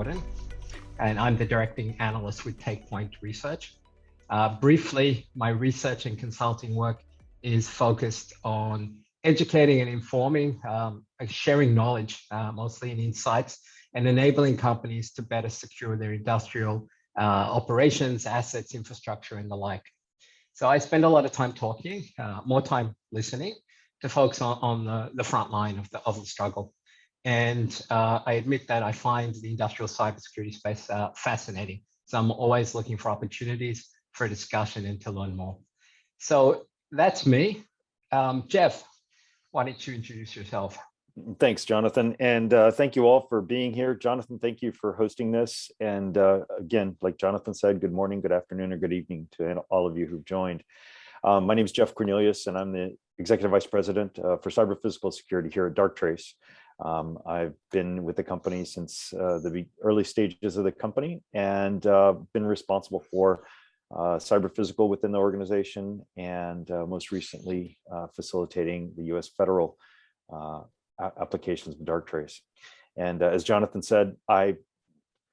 Jordan, and I'm the directing analyst with TakePoint Research. Briefly, my research and consulting work is focused on educating and informing, sharing knowledge, mostly in insights, and enabling companies to better secure their industrial operations, assets, infrastructure, and the like. So I spend a lot of time talking, more time listening to folks on the front line of the struggle. And I admit that I find the industrial cybersecurity space fascinating. So I'm always looking for opportunities for discussion and to learn more. So that's me. Jeff, why don't you introduce yourself? Thanks, Jonathan. And thank you all for being here. Jonathan, thank you for hosting this. And again, like Jonathan said, good morning, good afternoon, or good evening to all of you who've joined. My name is Jeff Cornelius, and I'm the Executive Vice President for Cyber Physical Security here at Darktrace. I've been with the company since the early stages of the company, and been responsible for cyber physical within the organization, and most recently facilitating the U.S. federal applications with Darktrace. And as Jonathan said,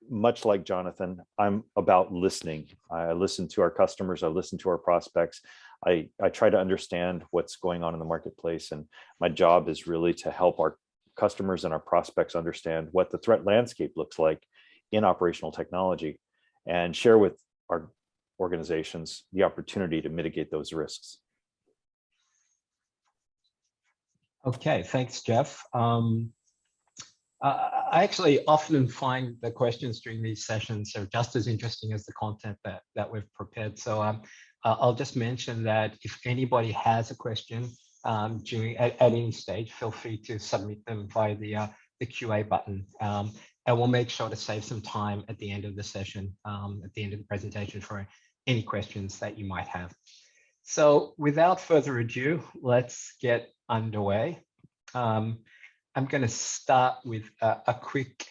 much like Jonathan, I'm about listening. I listen to our customers, I listen to our prospects. I try to understand what's going on in the marketplace, and my job is really to help our customers and our prospects understand what the threat landscape looks like in operational technology, and share with our organizations the opportunity to mitigate those risks. Okay, thanks, Jeff. I actually often find the questions during these sessions are just as interesting as the content that we've prepared. So I'll just mention that if anybody has a question at any stage, feel free to submit them via the QA button. And we'll make sure to save some time at the end of the session, at the end of the presentation, for any questions that you might have. So without further ado, let's get underway. I'm going to start with a quick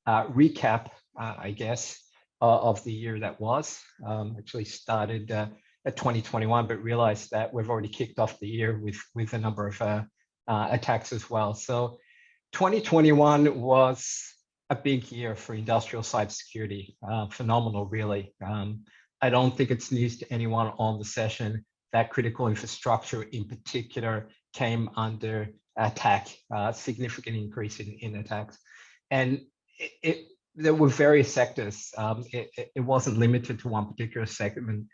recap, I guess, of the year that was. Actually started at 2021, but realized that we've already kicked off the year with a number of attacks as well. So 2021 was a big year for industrial cybersecurity, phenomenal, really. I don't think it's news to anyone on the session that critical infrastructure in particular came under attack, significant increase in attacks. And there were various sectors. It wasn't limited to one particular segment.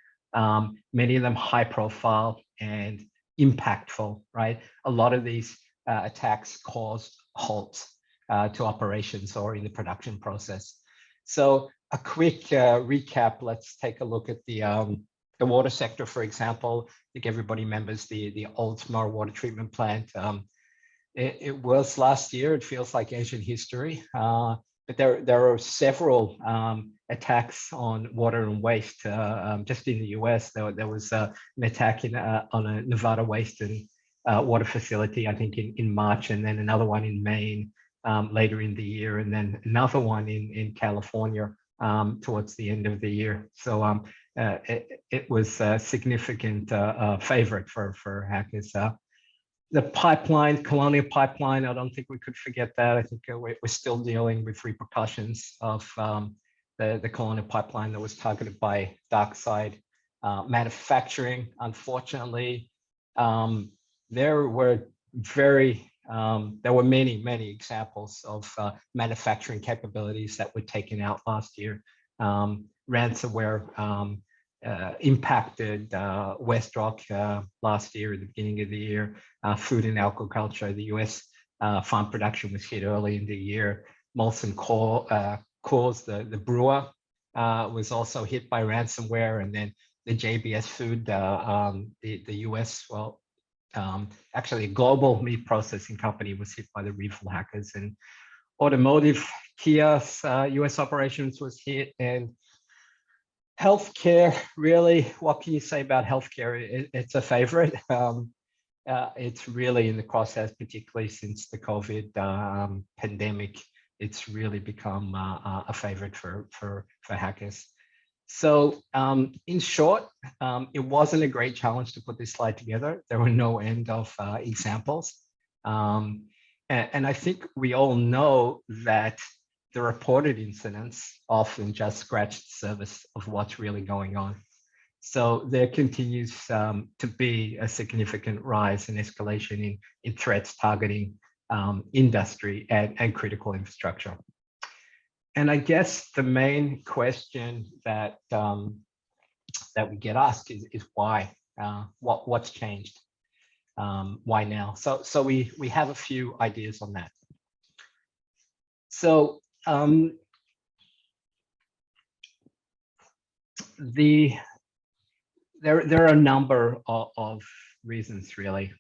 Many of them high profile and impactful, right? A lot of these attacks caused halts to operations or in the production process. So a quick recap, let's take a look at the water sector, for example. I think everybody remembers the Oldsmar water treatment plant. It was last year, it feels like ancient history, but there are several attacks on water and waste. Just in the US, there was an attack on a Nevada waste and water facility, I think in March, and then another one in Maine later in the year, and then another one in California towards the end of the year. So it was a significant favorite for hackers. The pipeline, Colonial Pipeline, I don't think we could forget that. I think we're still dealing with repercussions of the Colonial Pipeline that was targeted by Darktrace. Manufacturing, unfortunately, there were many examples of manufacturing capabilities that were taken out last year. Ransomware impacted Westrock last year at the beginning of the year. Food and agriculture, the US farm production was hit early in the year. Molson Coors, the brewer, was also hit by ransomware, and then the JBS Food, the US, actually a global meat processing company, was hit by the REFL hackers. And automotive, Kia's US operations was hit, and healthcare, really, what can you say about healthcare? It's a favorite. It's really in the crosshairs, particularly since the COVID pandemic. It's really become a favorite for hackers. So in short, it wasn't a great challenge to put this slide together. There were no end of examples. And I think we all know that the reported incidents often just scratch the surface of what's really going on. So there continues to be a significant rise and escalation in threats targeting industry and critical infrastructure. And I guess the main question that that we get asked is why? What's changed? Why now? So we have a few ideas on that. So there are a number of reasons, really.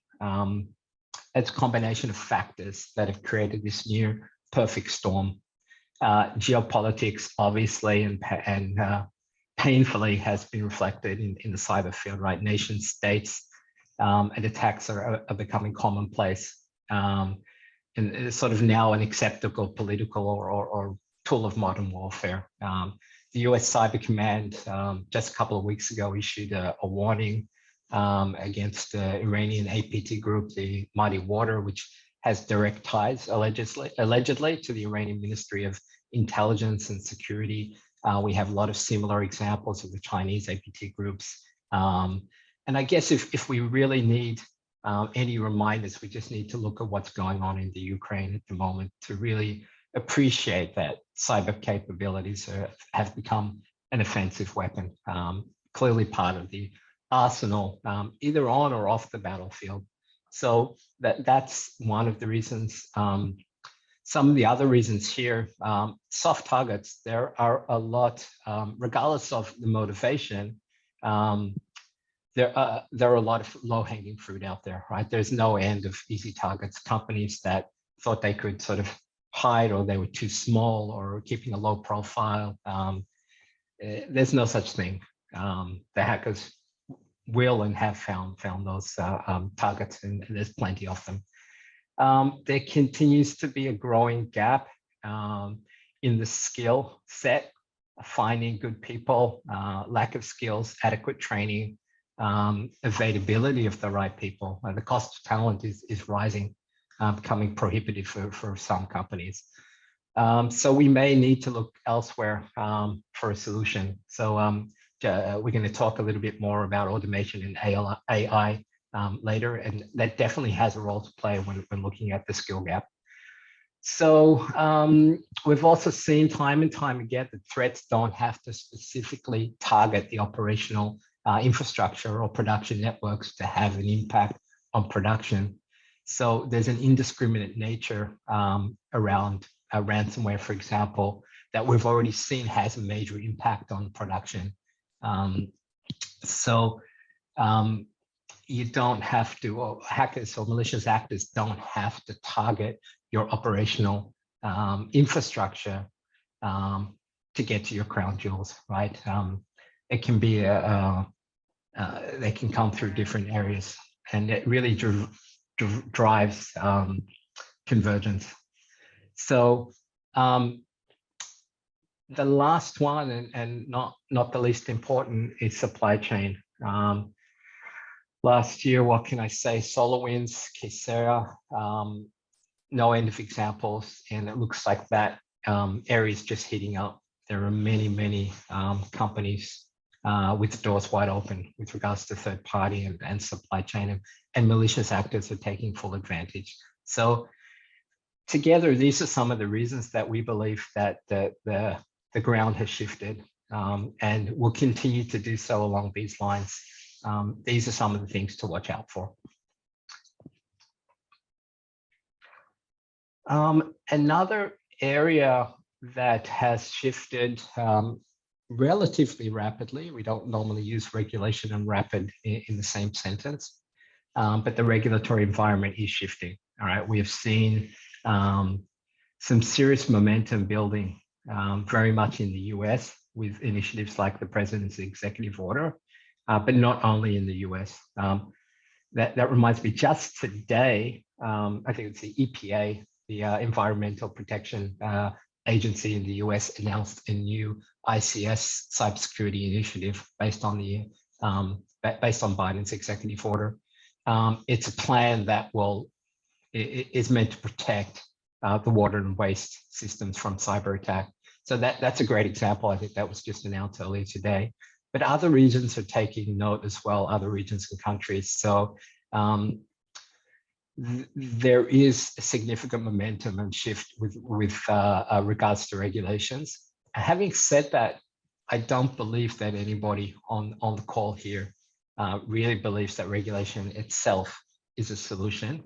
It's a combination of factors that have created this near perfect storm. Geopolitics, obviously, and painfully has been reflected in the cyber field, right? Nation states and attacks are becoming commonplace. And it's sort of now an acceptable political or tool of modern warfare. The US Cyber Command just a couple of weeks ago issued a warning against the Iranian APT group, the Mighty Water, which has direct ties allegedly to the Iranian Ministry of Intelligence and Security. We have a lot of similar examples of the Chinese APT groups. And I guess if we really need any reminders, we just need to look at what's going on in the Ukraine at the moment to really appreciate that cyber capabilities have become an offensive weapon, clearly part of the arsenal, either on or off the battlefield. So that's one of the reasons. Some of the other reasons here, soft targets, there are a lot, regardless of the motivation, there are a lot of low-hanging fruit out there, right? There's no end of easy targets. Companies that thought they could sort of hide, or they were too small, or keeping a low profile. There's no such thing. The hackers will and have found those targets, and there's plenty of them. There continues to be a growing gap in the skill set, finding good people, lack of skills, adequate training, availability of the right people. The cost of talent is rising, becoming prohibitive for some companies. So we may need to look elsewhere for a solution. So we're going to talk a little bit more about automation and AI later, and that definitely has a role to play when looking at the skill gap. So we've also seen time and time again that threats don't have to specifically target the operational infrastructure or production networks to have an impact on production. So there's an indiscriminate nature around ransomware, for example, that we've already seen has a major impact on production. You don't have to, or hackers or malicious actors don't have to target your operational infrastructure to get to your crown jewels, right? It can be they can come through different areas, and it really drives convergence. So the last one, and not the least important, is supply chain. Last year, what can I say? SolarWinds, Kyocera, no end of examples, and it looks like that area is just heating up. There are many companies with doors wide open with regards to third party and supply chain, and malicious actors are taking full advantage. So together, these are some of the reasons that we believe that the ground has shifted and will continue to do so along these lines. These are some of the things to watch out for. Another area that has shifted relatively rapidly, we don't normally use regulation and rapid in the same sentence, but the regulatory environment is shifting. All right, we have seen some serious momentum building very much in the US with initiatives like the President's executive order, but not only in the US. That reminds me, just today, I think it's the EPA, the Environmental Protection Agency in the US, announced a new ICS cybersecurity initiative based on Biden's executive order. It's a plan that is meant to protect the water and waste systems from cyber attack. So that's a great example. I think that was just announced earlier today. But other regions are taking note as well, other regions and countries. So there is a significant momentum and shift with regards to regulations. Having said that, I don't believe that anybody on the call here really believes that regulation itself is a solution.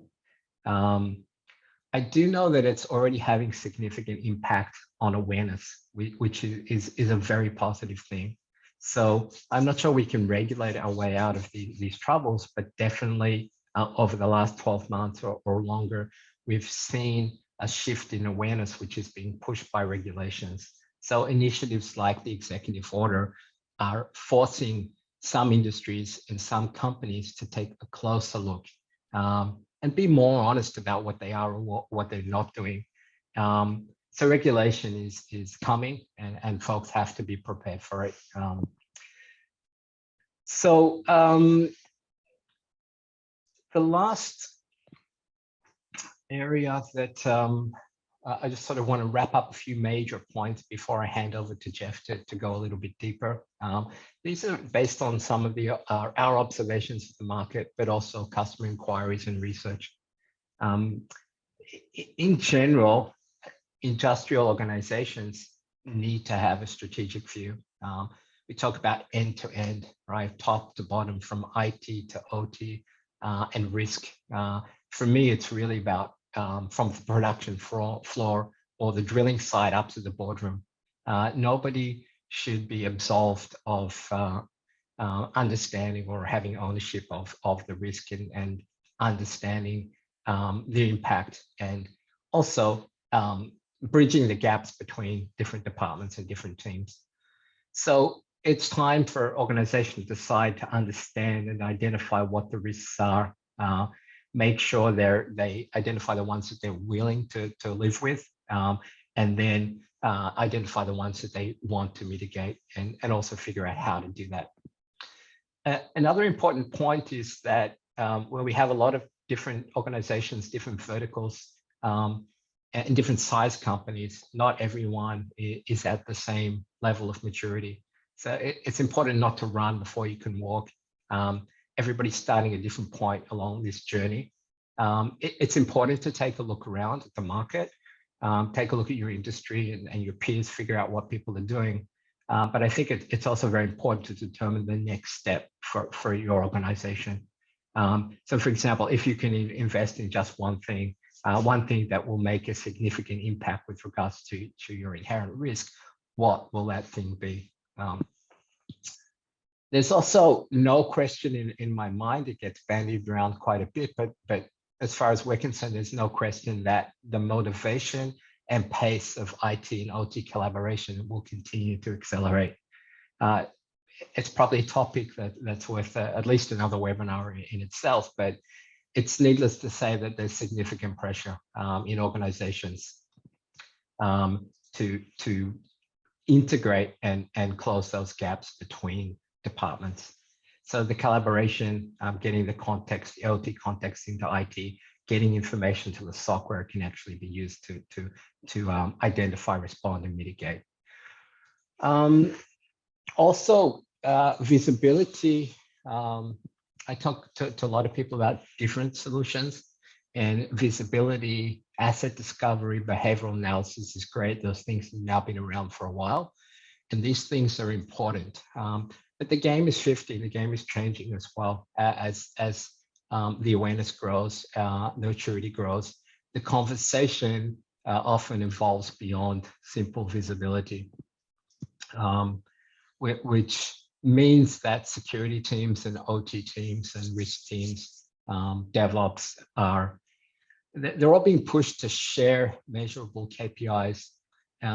I do know that it's already having significant impact on awareness, which is a very positive thing. So I'm not sure we can regulate our way out of these troubles, but definitely over the last 12 months or longer, we've seen a shift in awareness, which is being pushed by regulations. So initiatives like the executive order are forcing some industries and some companies to take a closer look and be more honest about what they are or what they're not doing. So regulation is coming, and folks have to be prepared for it. The last area that I just sort of want to wrap up a few major points before I hand over to Jeff to go a little bit deeper. These are based on some of our observations of the market, but also customer inquiries and research. In general, industrial organizations need to have a strategic view. We talk about end-to-end, right? Top to bottom, from IT to OT and risk. For me, it's really about from the production floor or the drilling site up to the boardroom. Nobody should be absolved of understanding or having ownership of the risk and understanding the impact, and also bridging the gaps between different departments and different teams. So it's time for organizations to decide to understand and identify what the risks are, make sure they identify the ones that they're willing to live with, and then identify the ones that they want to mitigate, and also figure out how to do that. Another important point is that where we have a lot of different organizations, different verticals, and different size companies, not everyone is at the same level of maturity. So it's important not to run before you can walk. Everybody's starting at a different point along this journey. It's important to take a look around at the market, take a look at your industry and your peers, figure out what people are doing. But I think it's also very important to determine the next step for your organization. So for example, if you can invest in just one thing that will make a significant impact with regards to your inherent risk, what will that thing be? There's also no question in my mind, it gets bandied around quite a bit, but as far as we're concerned, there's no question that the motivation and pace of IT and OT collaboration will continue to accelerate. It's probably a topic that's worth at least another webinar in itself, but it's needless to say that there's significant pressure in organizations to integrate and close those gaps between departments. So the collaboration, getting the context, the OT context into IT, getting information to the software can actually be used to identify, respond, and mitigate. Also, visibility. I talk to a lot of people about different solutions, and visibility, asset discovery, behavioral analysis is great. Those things have now been around for a while, and these things are important. But the game is shifting, the game is changing as well. As the awareness grows, the maturity grows, the conversation often evolves beyond simple visibility, which means that security teams and OT teams and risk teams, DevOps they're all being pushed to share measurable KPIs.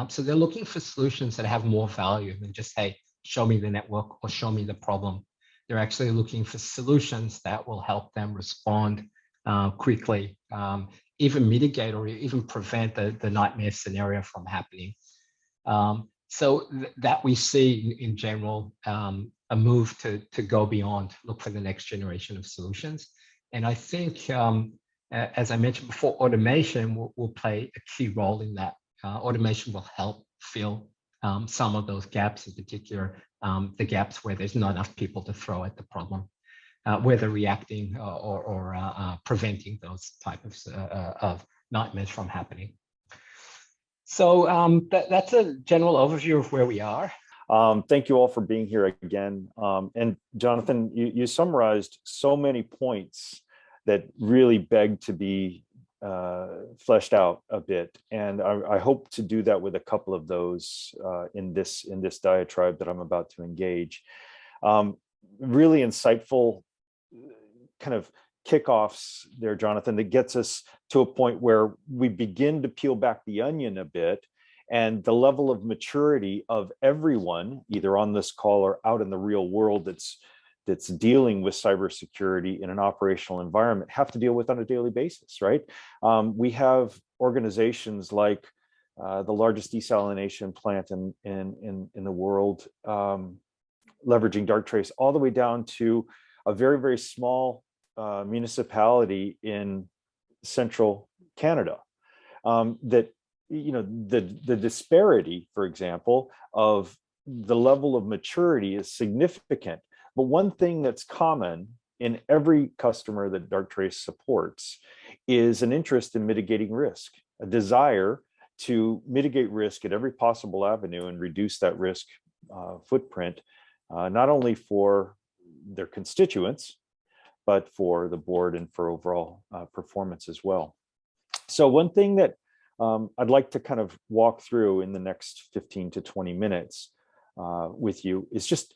So they're looking for solutions that have more value than just, hey, show me the network or show me the problem. They're actually looking for solutions that will help them respond quickly, even mitigate or even prevent the nightmare scenario from happening. So that we see in general a move to go beyond, look for the next generation of solutions. And I think as I mentioned before, automation will play a key role in that. Automation will help fill some of those gaps, in particular, the gaps where there's not enough people to throw at the problem, whether reacting or preventing those type of nightmares from happening. So that's a general overview of where we are. Thank you all for being here again. And Jonathan, you summarized so many points that really beg to be fleshed out a bit. And I hope to do that with a couple of those in this diatribe that I'm about to engage. Really insightful kind of kickoffs there, Jonathan, that gets us to a point where we begin to peel back the onion a bit, and the level of maturity of everyone, either on this call or out in the real world that's dealing with cybersecurity in an operational environment, have to deal with on a daily basis, right? We have organizations like the largest desalination plant in the world, leveraging Darktrace, all the way down to a very, very small municipality in central Canada. That, you know, the disparity, for example, of the level of maturity is significant. But one thing that's common in every customer that Darktrace supports is an interest in mitigating risk, a desire to mitigate risk at every possible avenue and reduce that risk footprint, not only for their constituents, but for the board and for overall performance as well. So one thing that I'd like to kind of walk through in the next 15 to 20 minutes with you is just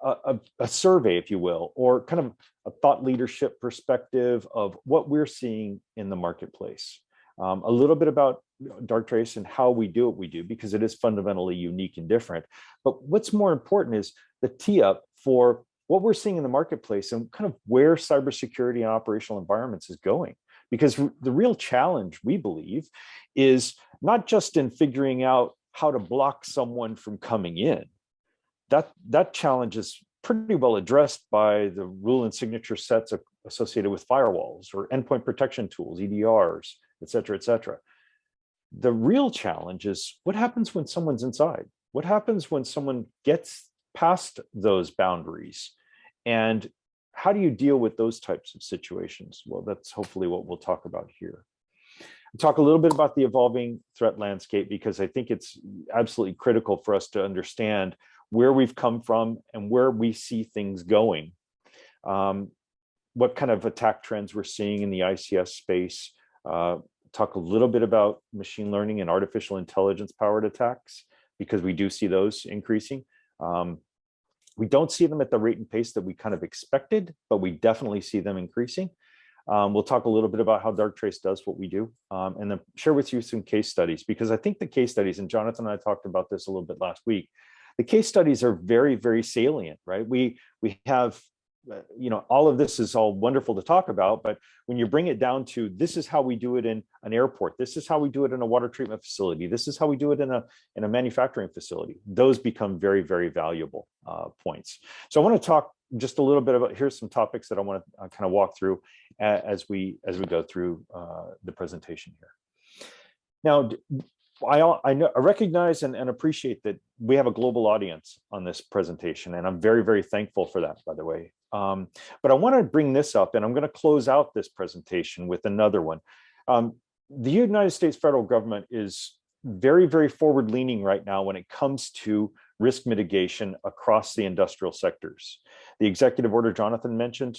a survey, if you will, or kind of a thought leadership perspective of what we're seeing in the marketplace. A little bit about Darktrace and how we do what we do, because it is fundamentally unique and different. But what's more important is the tee up for what we're seeing in the marketplace and kind of where cybersecurity and operational environments is going. Because the real challenge, we believe, is not just in figuring out how to block someone from coming in. That challenge is pretty well addressed by the rule and signature sets associated with firewalls or endpoint protection tools, EDRs, et cetera, et cetera. The real challenge is what happens when someone's inside? What happens when someone gets past those boundaries? And how do you deal with those types of situations? Well, that's hopefully what we'll talk about here. We'll talk a little bit about the evolving threat landscape, because I think it's absolutely critical for us to understand where we've come from and where we see things going. What kind of attack trends we're seeing in the ICS space. Talk a little bit about machine learning and artificial intelligence powered attacks, because we do see those increasing. We don't see them at the rate and pace that we kind of expected, but we definitely see them increasing. We'll talk a little bit about how Darktrace does what we do, and then share with you some case studies, because I think the case studies, and Jonathan and I talked about this a little bit last week, the case studies are very, very salient, right? We have, you know, all of this is all wonderful to talk about, but when you bring it down to this is how we do it in an airport, this is how we do it in a water treatment facility, this is how we do it in a manufacturing facility, those become very, very valuable points. So I want to talk just a little bit about, here's some topics that I want to kind of walk through as we go through the presentation here. Now, I recognize and appreciate that we have a global audience on this presentation, and I'm very, very thankful for that, by the way. But I want to bring this up, and I'm going to close out this presentation with another one. The United States federal government is very, very forward-leaning right now when it comes to risk mitigation across the industrial sectors. The executive order Jonathan mentioned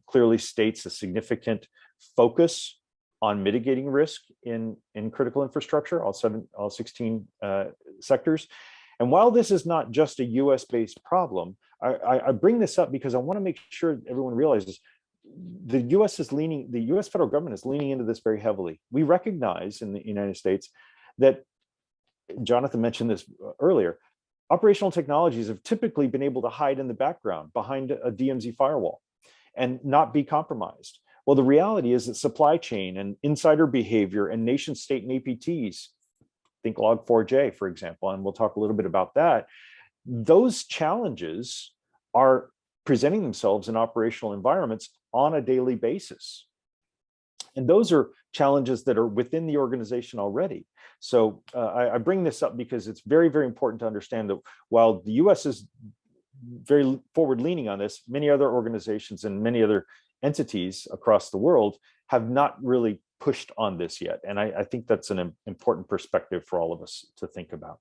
clearly states a significant focus on mitigating risk in critical infrastructure, all 16 sectors. And while this is not just a US-based problem, I bring this up because I want to make sure everyone realizes the US federal government is leaning into this very heavily. We recognize in the United States that, Jonathan mentioned this earlier, operational technologies have typically been able to hide in the background behind a DMZ firewall and not be compromised. Well, the reality is that supply chain and insider behavior and nation state and APTs, think Log4j, for example, and we'll talk a little bit about that, those challenges are presenting themselves in operational environments on a daily basis. And those are challenges that are within the organization already. So I bring this up because it's very, very important to understand that while the US is very forward leaning on this, many other organizations and many other entities across the world have not really pushed on this yet. And I think that's an important perspective for all of us to think about.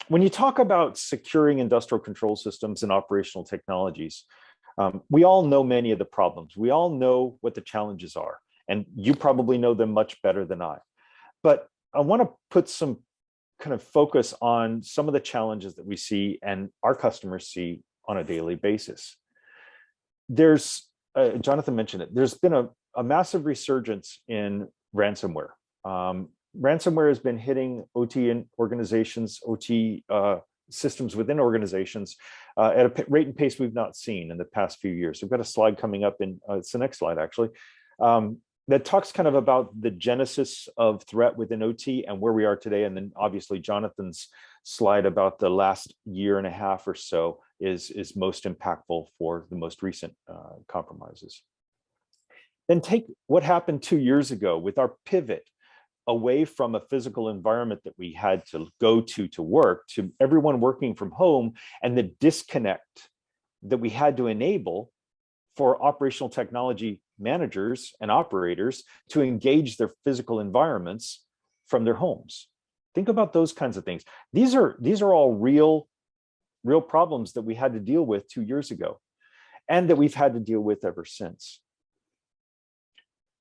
When you talk about securing industrial control systems and operational technologies, we all know many of the problems. We all know what the challenges are, and you probably know them much better than I. But I want to put some kind of focus on some of the challenges that we see and our customers see on a daily basis. There's, Jonathan mentioned it, there's been a massive resurgence in ransomware. Ransomware has been hitting OT organizations, OT systems within organizations at a rate and pace we've not seen in the past few years. We've got a slide coming up in, it's the next slide actually, that talks kind of about the genesis of threat within OT and where we are today. And then obviously Jonathan's slide about the last year and a half or so is most impactful for the most recent compromises. Then take what happened 2 years ago with our pivot away from a physical environment that we had to go to work, to everyone working from home, and the disconnect that we had to enable for operational technology managers and operators to engage their physical environments from their homes. Think about those kinds of things. These are all real problems that we had to deal with 2 years ago, and that we've had to deal with ever since.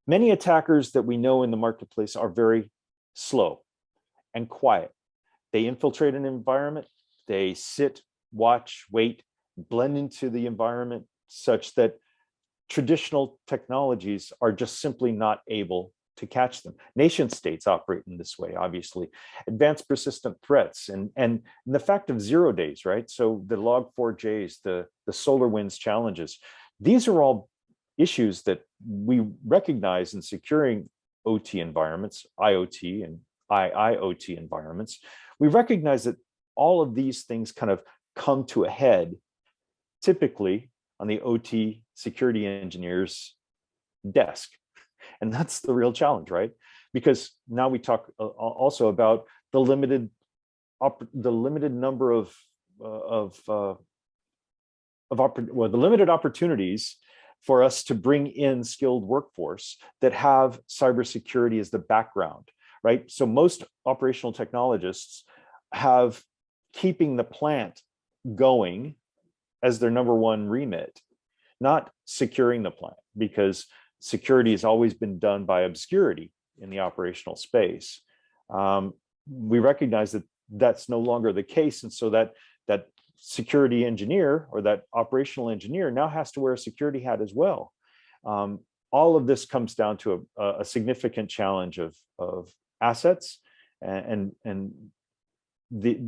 Many attackers that we know in the marketplace are very slow and quiet. They infiltrate an environment, they sit, watch, wait, blend into the environment such that traditional technologies are just simply not able to catch them. Nation states operate in this way, obviously. Advanced persistent threats and the fact of 0 days, right? So the Log4js, the SolarWinds challenges, these are all issues that we recognize in securing OT environments, IoT and IIoT environments. We recognize that all of these things kind of come to a head, typically on the OT security engineer's desk. And that's the real challenge, right? Because now we talk also about the limited number the limited opportunities for us to bring in skilled workforce that have cybersecurity as the background, right? So most operational technologists have keeping the plant going as their number one remit, not securing the plant, because security has always been done by obscurity in the operational space. We recognize that that's no longer the case, and so that security engineer or that operational engineer now has to wear a security hat as well. All of this comes down to a significant challenge of assets and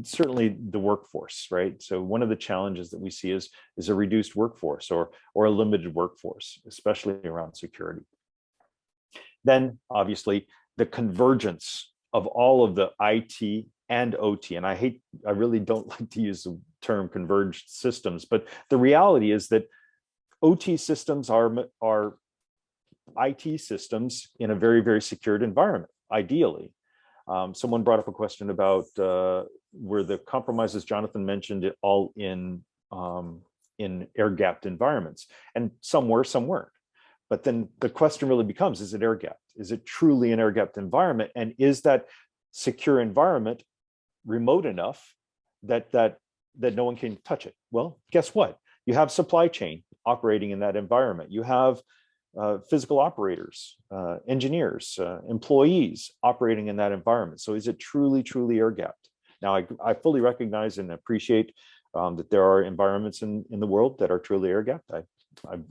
certainly the workforce, right? So one of the challenges that we see is a reduced workforce or a limited workforce, especially around security. Then obviously the convergence of all of the IT and OT, and I really don't like to use the term converged systems, but the reality is that OT systems are IT systems in a very, very secured environment, ideally. Someone brought up a question about were the compromises Jonathan mentioned it all in air-gapped environments, and some were, some weren't. But then the question really becomes: is it air-gapped? Is it truly an air-gapped environment? And is that secure environment remote enough that no one can touch it? Well, guess what? You have supply chain operating in that environment. You have physical operators, engineers, employees operating in that environment. So is it truly air-gapped? Now, I fully recognize and appreciate that there are environments in the world that are truly air-gapped.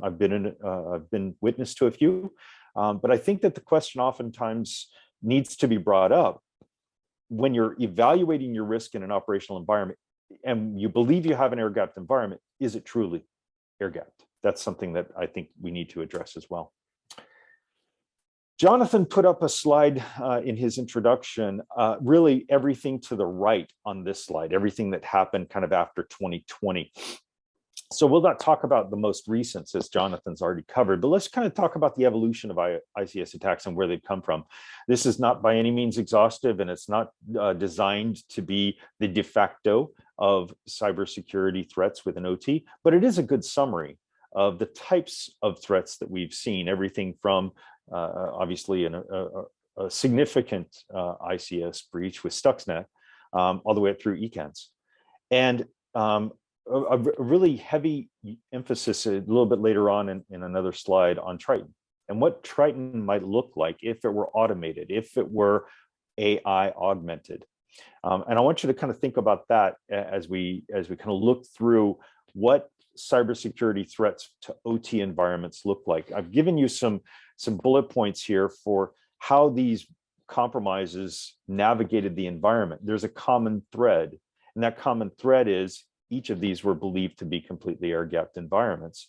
I've been witness to a few, but I think that the question oftentimes needs to be brought up when you're evaluating your risk in an operational environment and you believe you have an air-gapped environment. Is it truly air-gapped? That's something that I think we need to address as well. Jonathan put up a slide in his introduction, really everything to the right on this slide, everything that happened kind of after 2020. So we'll not talk about the most recent, as Jonathan's already covered, but let's kind of talk about the evolution of ICS attacks and where they've come from. This is not by any means exhaustive, and it's not designed to be the de facto of cybersecurity threats within OT, but it is a good summary of the types of threats that we've seen, everything from obviously a significant ICS breach with Stuxnet, all the way up through ECANs. And a really heavy emphasis a little bit later on in another slide on Triton and what Triton might look like if it were automated, if it were AI augmented. And I want you to kind of think about that as we kind of look through what cybersecurity threats to OT environments look like. I've given you some bullet points here for how these compromises navigated the environment. There's a common thread, and that common thread is each of these were believed to be completely air-gapped environments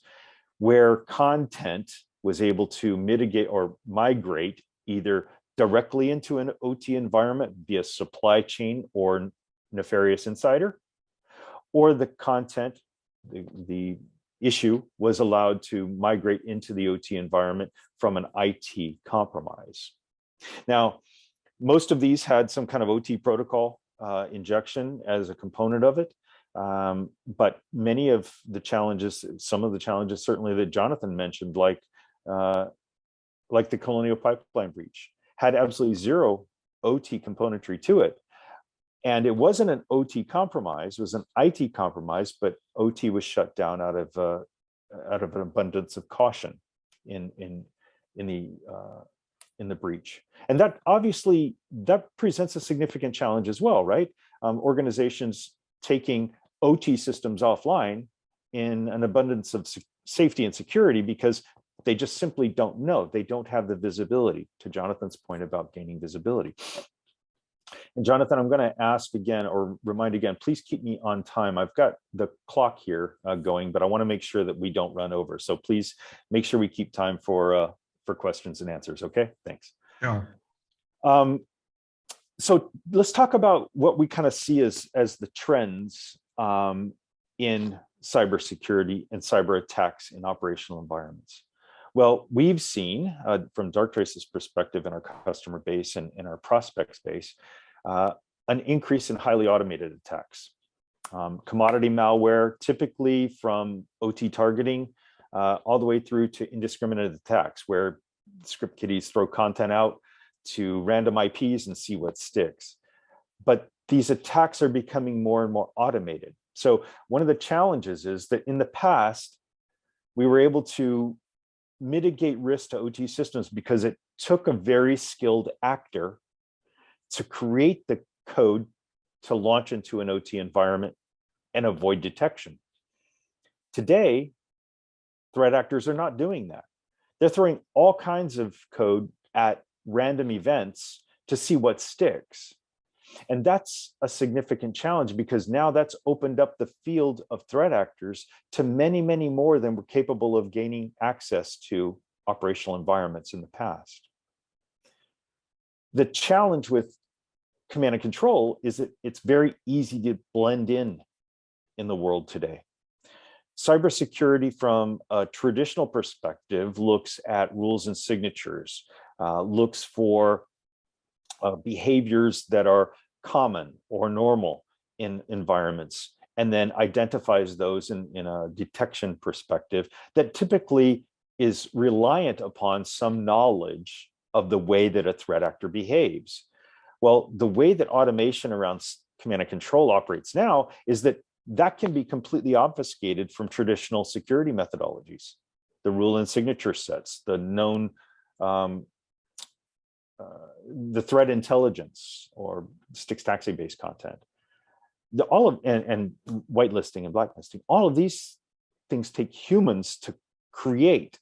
where content was able to mitigate or migrate either directly into an OT environment via supply chain or nefarious insider, or the content, the issue was allowed to migrate into the OT environment from an IT compromise. Now, most of these had some kind of OT protocol injection as a component of it. But many of the challenges, some of the challenges certainly that Jonathan mentioned, like the Colonial Pipeline breach, had absolutely zero OT componentry to it. And it wasn't an OT compromise, it was an IT compromise, but OT was shut down out of an abundance of caution in the breach. And that obviously, that presents a significant challenge as well, right? Organizations taking OT systems offline in an abundance of safety and security because they just simply don't know. They don't have the visibility, to Jonathan's point about gaining visibility. And Jonathan, I'm going to ask again or remind again, please keep me on time. I've got the clock here going, but I want to make sure that we don't run over. So please make sure we keep time for questions and answers. Okay, thanks. Sure. So let's talk about what we kind of see as the trends in cybersecurity and cyber attacks in operational environments. Well, we've seen from Darktrace's perspective in our customer base and in our prospects base, an increase in highly automated attacks. Commodity malware, typically from OT targeting, all the way through to indiscriminate attacks where script kiddies throw content out to random IPs and see what sticks. But these attacks are becoming more and more automated. So one of the challenges is that in the past, we were able to mitigate risk to OT systems because it took a very skilled actor to create the code to launch into an OT environment and avoid detection. Today, threat actors are not doing that. They're throwing all kinds of code at random events to see what sticks. And that's a significant challenge because now that's opened up the field of threat actors to many, many more than were capable of gaining access to operational environments in the past. The challenge with command and control is that it's very easy to blend in the world today. Cybersecurity from a traditional perspective looks at rules and signatures, looks for behaviors that are common or normal in environments, and then identifies those in a detection perspective that typically is reliant upon some knowledge of the way that a threat actor behaves. Well, the way that automation around command and control operates now is that can be completely obfuscated from traditional security methodologies, the rule and signature sets, the known the threat intelligence or Stix taxi based content, and whitelisting and blacklisting. All of these things take humans to create.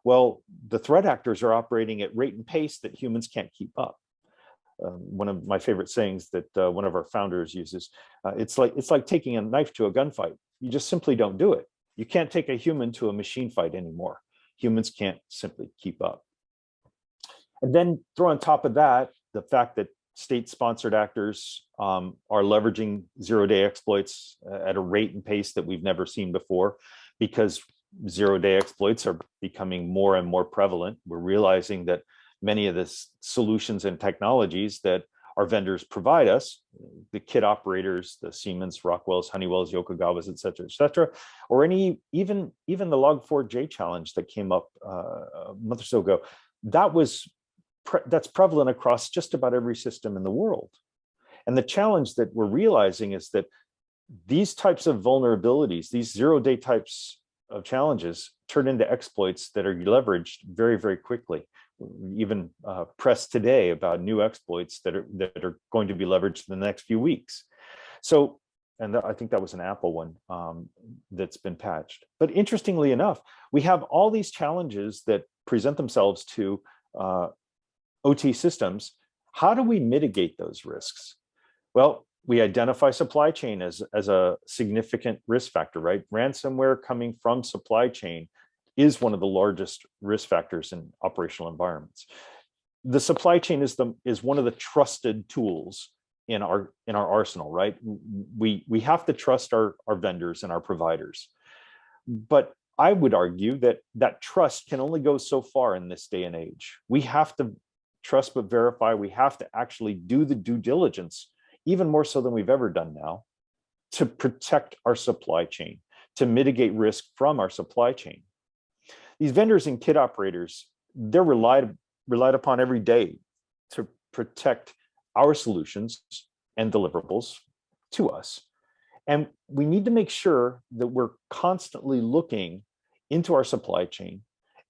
Well, the threat actors are operating at rate and pace that humans can't keep up. One of my favorite sayings that one of our founders uses, it's like taking a knife to a gunfight. You just simply don't do it. You can't take a human to a machine fight anymore. Humans can't simply keep up. And then throw on top of that the fact that state-sponsored actors are leveraging zero-day exploits at a rate and pace that we've never seen before. because zero-day exploits are becoming more and more prevalent. We're realizing that many of the solutions and technologies that our vendors provide us, the kit operators, the Siemens, Rockwells, Honeywells, Yokogawas, et cetera, or even the Log4j challenge that came up a month or so ago, that's prevalent across just about every system in the world. And the challenge that we're realizing is that these types of vulnerabilities, these zero-day types of challenges, turn into exploits that are leveraged very, very quickly. Even press today about new exploits that are going to be leveraged in the next few weeks. So, and I think that was an Apple one that's been patched. But interestingly enough, we have all these challenges that present themselves to OT systems. How do we mitigate those risks? Well, we identify supply chain as a significant risk factor, right? Ransomware coming from supply chain is one of the largest risk factors in operational environments. The supply chain is one of the trusted tools in our arsenal, right? We have to trust our vendors and our providers. But I would argue that trust can only go so far in this day and age. We have to trust but verify. We have to actually do the due diligence, even more so than we've ever done now, to protect our supply chain, to mitigate risk from our supply chain. These vendors and kit operators, they're relied upon every day to protect our solutions and deliverables to us. And we need to make sure that we're constantly looking into our supply chain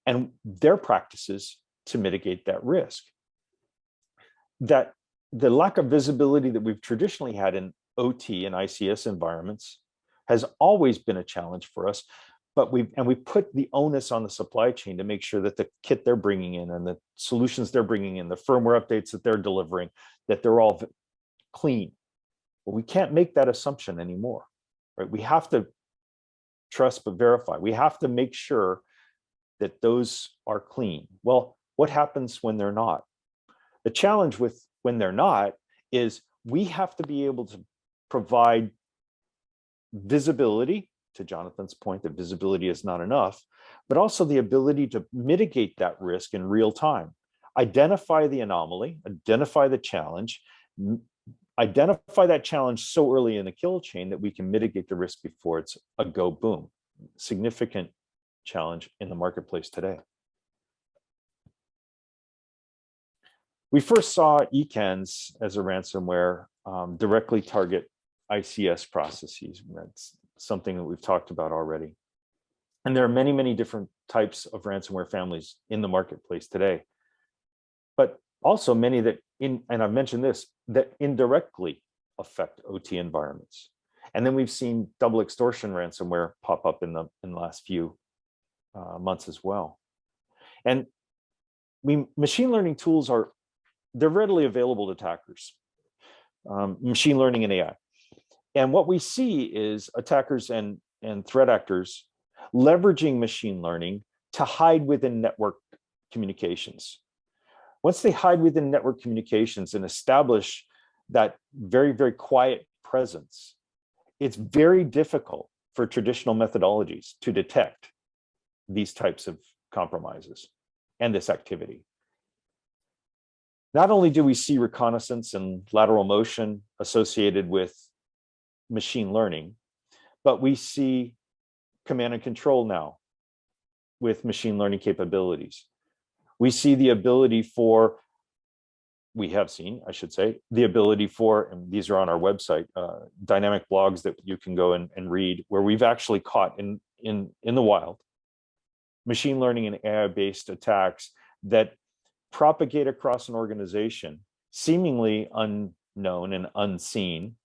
and their practices to mitigate that risk. That the lack of visibility that we've traditionally had in OT and ICS environments has always been a challenge for us. But we put the onus on the supply chain to make sure that the kit they're bringing in and the solutions they're bringing in, the firmware updates that they're delivering, that they're all clean. But we can't make that assumption anymore, right? We have to trust but verify. We have to make sure that those are clean. Well, what happens when they're not? The challenge with when they're not is we have to be able to provide visibility, to Jonathan's point that visibility is not enough, but also the ability to mitigate that risk in real time. Identify the anomaly, identify the challenge, identify that challenge so early in the kill chain that we can mitigate the risk before it's a go boom. Significant challenge in the marketplace today. We first saw ECANs as a ransomware directly target ICS processes. That's something that we've talked about already. And there are many, many different types of ransomware families in the marketplace today. But also many that, and I've mentioned this, that indirectly affect OT environments. And then we've seen double extortion ransomware pop up in the last few months as well. And machine learning tools they're readily available to attackers, machine learning and AI. And what we see is attackers and threat actors leveraging machine learning to hide within network communications. Once they hide within network communications and establish that very, very quiet presence, it's very difficult for traditional methodologies to detect these types of compromises and this activity. Not only do we see reconnaissance and lateral motion associated with machine learning, but we see command and control now with machine learning capabilities. We see the ability for, we have seen, I should say, the ability for, and these are on our website, dynamic blogs that you can go and read, where we've actually caught in the wild machine learning and AI-based attacks that propagate across an organization, seemingly unknown and unseen,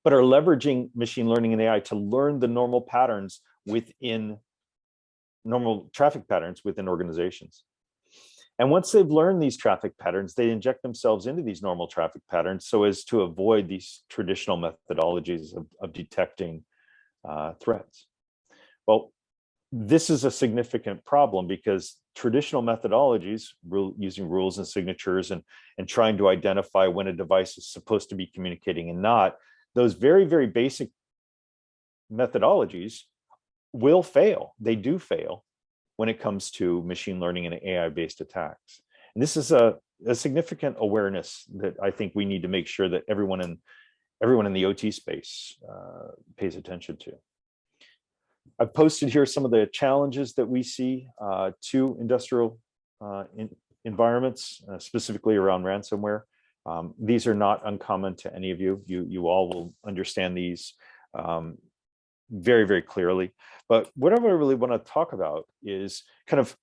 but are leveraging machine learning and AI to learn the normal patterns within normal traffic patterns within organizations. And once they've learned these traffic patterns, they inject themselves into these normal traffic patterns so as to avoid these traditional methodologies of detecting threats. Well, this is a significant problem because traditional methodologies, using rules and signatures and trying to identify when a device is supposed to be communicating and not, those very, very basic methodologies will fail. They do fail when it comes to machine learning and AI-based attacks. And this is a significant awareness that I think we need to make sure that everyone in the OT space pays attention to. I've posted here some of the challenges that we see to industrial environments, specifically around ransomware. These are not uncommon to any of you. You all will understand these very, very clearly. But what I really want to talk about is kind of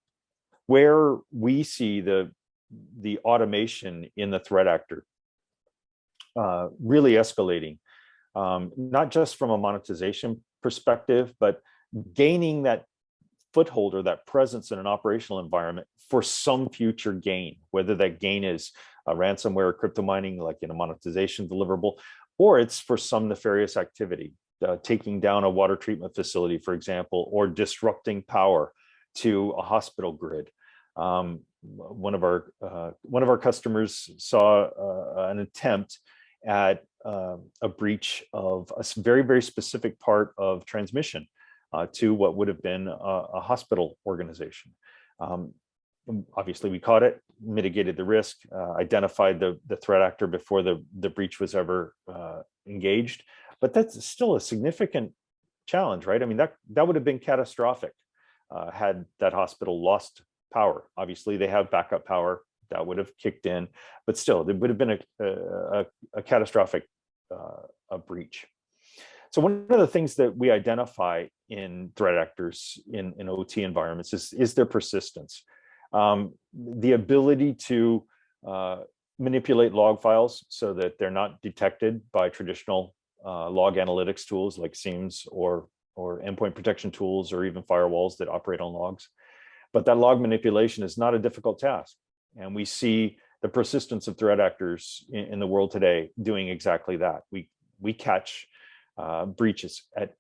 where we see the automation in the threat actor really escalating, not just from a monetization perspective, but gaining that foothold or that presence in an operational environment for some future gain, whether that gain is a ransomware or crypto mining, like in a monetization deliverable, or it's for some nefarious activity, taking down a water treatment facility, for example, or disrupting power to a hospital grid. One of our customers saw an attempt at a breach of a very, very specific part of transmission to what would have been a hospital organization. Obviously, we caught it, mitigated the risk, identified the threat actor before the breach was ever engaged. But that's still a significant challenge, right? I mean, that would have been catastrophic had that hospital lost power. Obviously, they have backup power that would have kicked in, but still, there would have been a catastrophic breach. So one of the things that we identify in threat actors in OT environments is their persistence. The ability to manipulate log files so that they're not detected by traditional log analytics tools like SIEMs or endpoint protection tools or even firewalls that operate on logs. But that log manipulation is not a difficult task. And we see the persistence of threat actors in the world today doing exactly that. We catch breaches at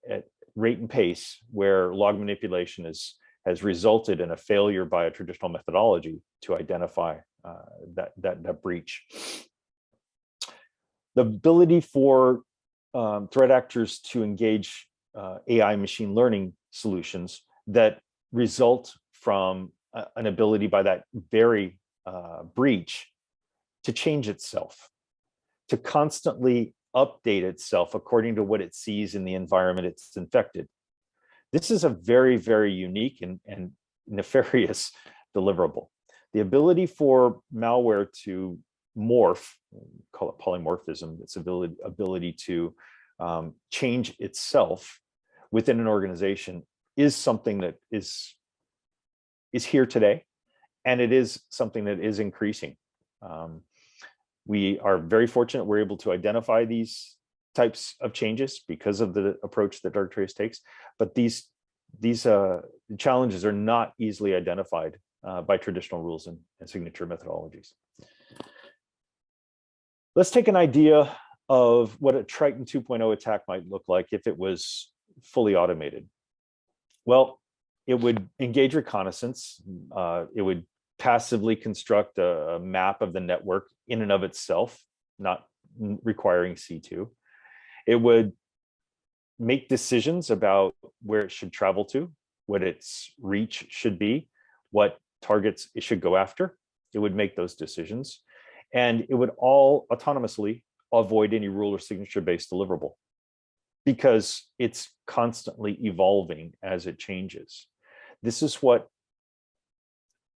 rate and pace where log manipulation has resulted in a failure by a traditional methodology to identify that breach. The ability for threat actors to engage AI machine learning solutions that result from an ability by that very breach to change itself, to constantly update itself according to what it sees in the environment it's infected. This is a very, very unique and nefarious deliverable. The ability for malware to morph, call it polymorphism, its ability to change itself within an organization is something that is here today, and it is something that is increasing. We are very fortunate we're able to identify these types of changes because of the approach that Darktrace takes, but these challenges are not easily identified by traditional rules and signature methodologies. Let's take an idea of what a Triton 2.0 attack might look like if it was fully automated. Well, it would engage reconnaissance. It would passively construct a map of the network in and of itself, not requiring C2. It would make decisions about where it should travel to, what its reach should be, what targets it should go after. It would make those decisions. And it would all autonomously avoid any rule or signature-based deliverable because it's constantly evolving as it changes. This is what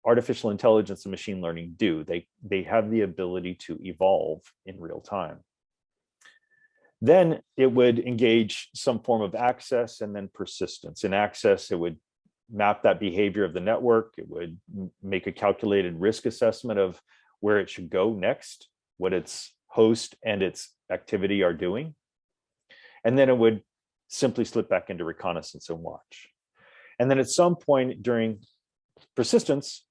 artificial intelligence and machine learning do. They have the ability to evolve in real time. Then it would engage some form of access and then persistence. In access, it would map that behavior of the network. It would make a calculated risk assessment of where it should go next, what its host and its activity are doing. And then it would simply slip back into reconnaissance and watch. And then at some point during persistence,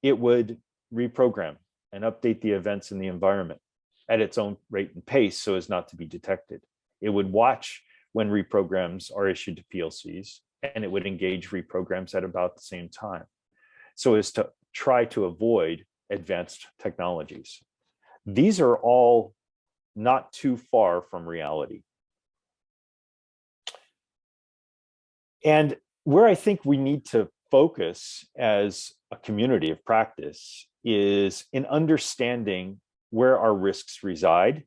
it would reprogram and update the events in the environment at its own rate and pace so as not to be detected. It would watch when reprograms are issued to PLCs, and it would engage reprograms at about the same time so as to try to avoid advanced technologies. These are all not too far from reality. And Where I think we need to focus as a community of practice is in understanding where our risks reside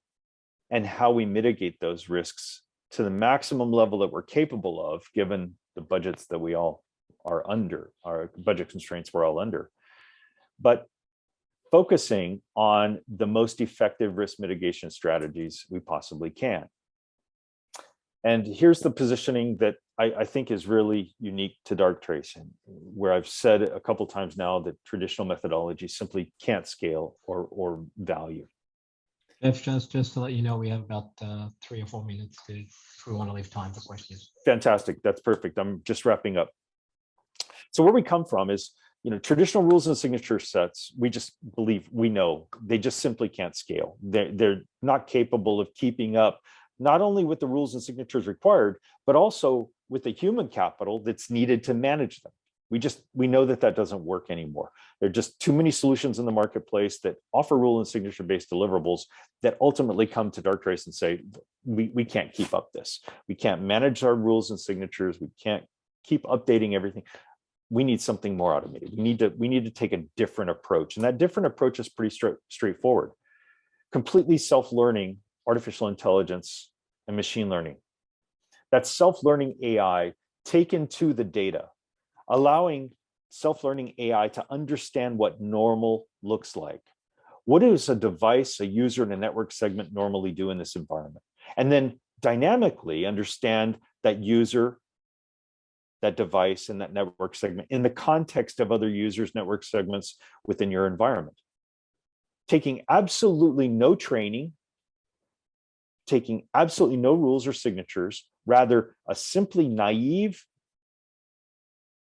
and how we mitigate those risks to the maximum level that we're capable of, given the budgets that we all are under, our budget constraints we're all under. But focusing on the most effective risk mitigation strategies we possibly can. And here's the positioning that I think is really unique to Darktrace, and where I've said a couple times now that traditional methodology simply can't scale or value. If just to let you know, we have about 3 or 4 minutes if we want to leave time for questions. Fantastic. That's perfect. I'm just wrapping up. So where we come from is, traditional rules and signature sets, we just believe, we know, they just simply can't scale. They're not capable of keeping up, not only with the rules and signatures required, but also with the human capital that's needed to manage them. We know that doesn't work anymore. There are just too many solutions in the marketplace that offer rule and signature based deliverables that ultimately come to Darktrace and say, we can't keep up this. We can't manage our rules and signatures. We can't keep updating everything. We need something more automated. We need to take a different approach. And that different approach is pretty straightforward. Completely self-learning artificial intelligence and machine learning. That's self-learning AI taken to the data, allowing self-learning AI to understand what normal looks like. What does a device, a user, and a network segment normally do in this environment? And then dynamically understand that user, that device, and that network segment in the context of other users, network segments within your environment. Taking absolutely no training, taking absolutely no rules or signatures, rather a simply naive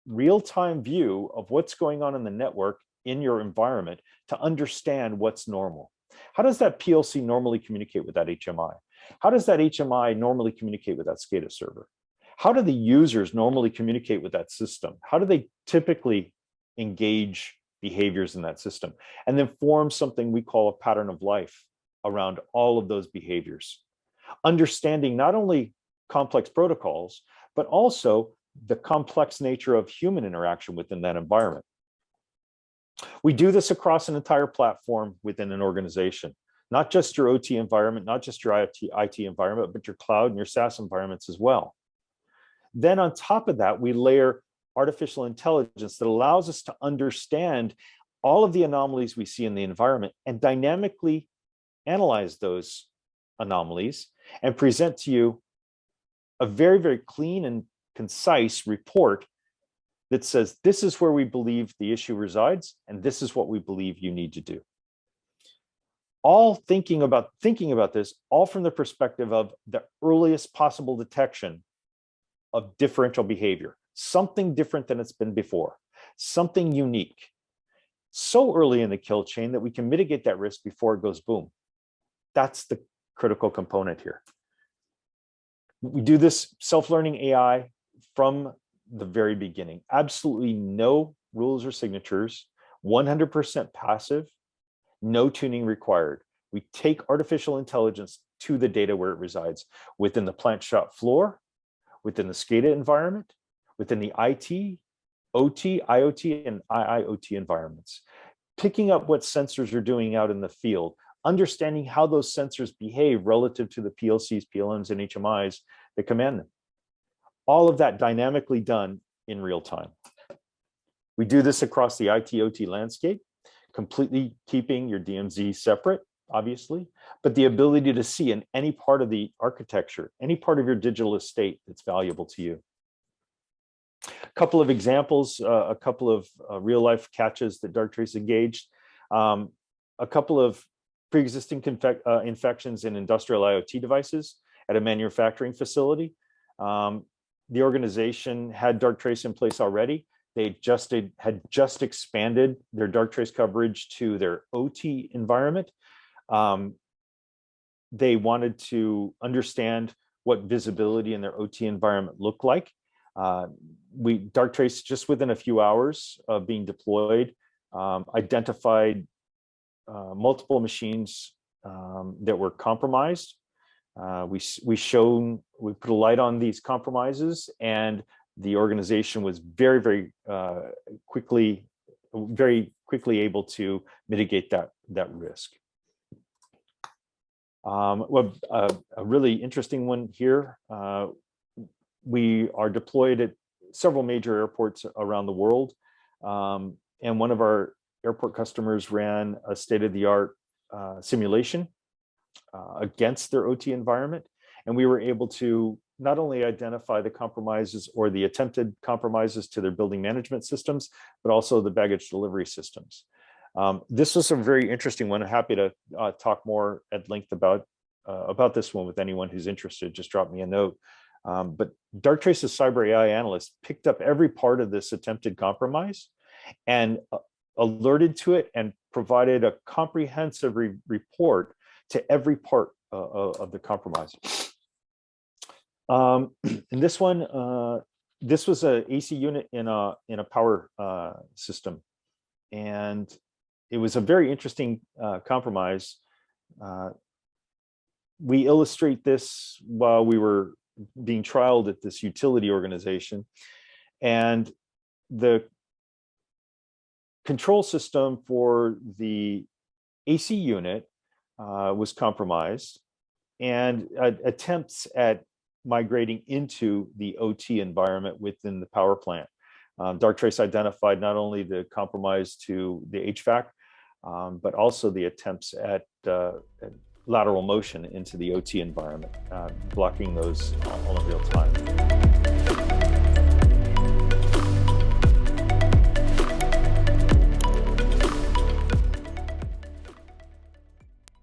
real-time view of what's going on in the network in your environment to understand what's normal. How does that PLC normally communicate with that HMI? How does that HMI normally communicate with that SCADA server? How do the users normally communicate with that system? How do they typically engage behaviors in that system? And then form something we call a pattern of life around all of those behaviors. Understanding not only complex protocols, but also the complex nature of human interaction within that environment. We do this across an entire platform within an organization, not just your OT environment, not just your IT environment, but your cloud and your SaaS environments as well. Then on top of that, we layer artificial intelligence that allows us to understand all of the anomalies we see in the environment and dynamically analyze those anomalies and present to you a very, very clean and concise report that says, this is where we believe the issue resides, and this is what we believe you need to do. All thinking about this, all from the perspective of the earliest possible detection of differential behavior, something different than it's been before, something unique, so early in the kill chain that we can mitigate that risk before it goes boom. That's the critical component here. We do this self-learning AI from the very beginning. Absolutely no rules or signatures, 100% passive, no tuning required. We take artificial intelligence to the data where it resides, within the plant shop floor, within the SCADA environment, within the IT, OT, IoT, and IIoT environments. Picking up what sensors are doing out in the field, understanding how those sensors behave relative to the PLCs, PLMs, and HMIs that command them. All of that dynamically done in real time. We do this across the IT-OT landscape, completely keeping your DMZ separate, obviously, but the ability to see in any part of the architecture, any part of your digital estate that's valuable to you. A couple of examples, a couple of real-life catches that Darktrace engaged, a couple of pre-existing infections in industrial IoT devices at a manufacturing facility. The organization had Darktrace in place already. They had just expanded their Darktrace coverage to their OT environment. They wanted to understand what visibility in their OT environment looked like. Darktrace, just within a few hours of being deployed, identified multiple machines that were compromised. We put a light on these compromises, and the organization was very quickly able to mitigate that risk. Well, a really interesting one here. We are deployed at several major airports around the world. And one of our airport customers ran a state-of-the-art simulation against their OT environment. And we were able to not only identify the compromises or the attempted compromises to their building management systems, but also the baggage delivery systems. This was a very interesting one. I'm happy to talk more at length about this one with anyone who's interested. Just drop me a note. But Darktrace's cyber AI analyst picked up every part of this attempted compromise and alerted to it and provided a comprehensive report to every part of the compromise. In this one, this was a AC unit in a power system, and it was a very interesting compromise. We illustrate this while we were being trialed at this utility organization, and the control system for the AC unit was compromised, and attempts at migrating into the OT environment within the power plant. Darktrace identified not only the compromise to the HVAC, but also the attempts at lateral motion into the OT environment, blocking those all in real time.